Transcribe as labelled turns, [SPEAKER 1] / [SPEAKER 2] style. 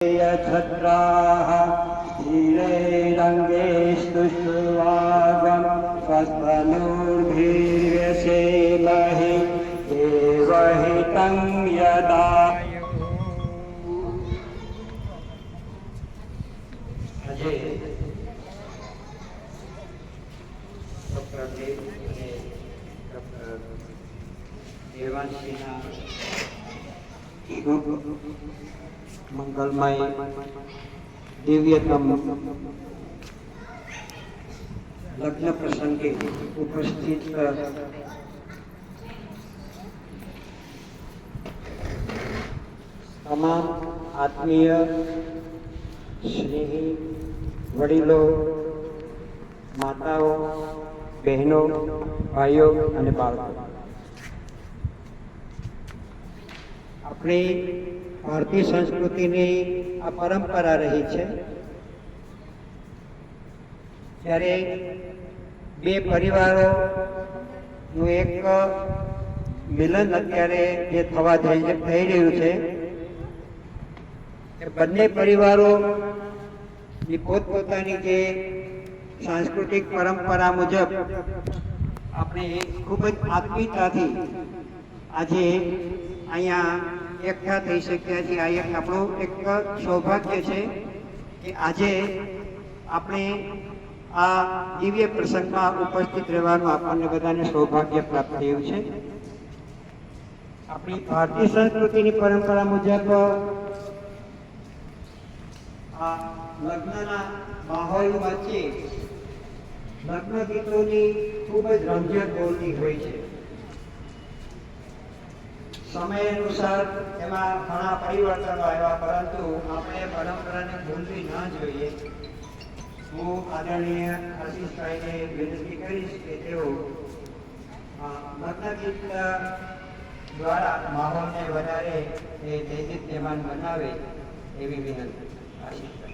[SPEAKER 1] छत्राः धीरैरङ्गैस्तुष्टुवागं स्वध्वनुर्भिर्व्यसेमहि देवहितं यदा આજે ડૉક્ટર દેવ અને ડૉક્ટર દેવાંશીના મંગલમય દિવ્યતમ લગ્ન પ્રસંગે ઉપસ્થિત તમામ આત્મીય સ્નેહી વડીલો, માતાઓ, બહેનો, ભાઈઓ અને બાળકો, આપણી ભારતીય સંસ્કૃતિની આ પરંપરા રહી છે જ્યારે બે પરિવારોનું એક મિલન અત્યારે જે થવા થઈ રહ્યું છે એ બંને પરિવારોની પોતપોતાની જે સાંસ્કૃતિક પરંપરા મુજબ આપણે ખૂબ જ આત્મીયતાથી આજે અહીંયા એકઠા થઈ શક્યા છીએ। આ એક આપણું એક સૌભાગ્ય છે કે આજે આપણે આ દિવ્ય પ્રસંગમાં ઉપસ્થિત રહેવાનું આપણને બધાને સૌભાગ્ય પ્રાપ્ત થયું છે। આપણી ભારતીય સંસ્કૃતિની પરંપરા મુજબ આ લગ્નના માહોલ વચ્ચે લગ્ન ગીતોની ખૂબ જ રમઝટ બોલતી હોય છે। સમય અનુસાર એમાં ઘણા પરિવર્તનો આવ્યા, પરંતુ આપણે પરંપરાને ભૂલવી ન જોઈએ। હું આદરણીય આશીષભાઈને વિનંતી કરીશ કે તેઓ લગ્ન ગીત દ્વારા માહોલને વધારે દેદીપ્યમાન બનાવે એવી વિનંતી। આશીષભાઈ।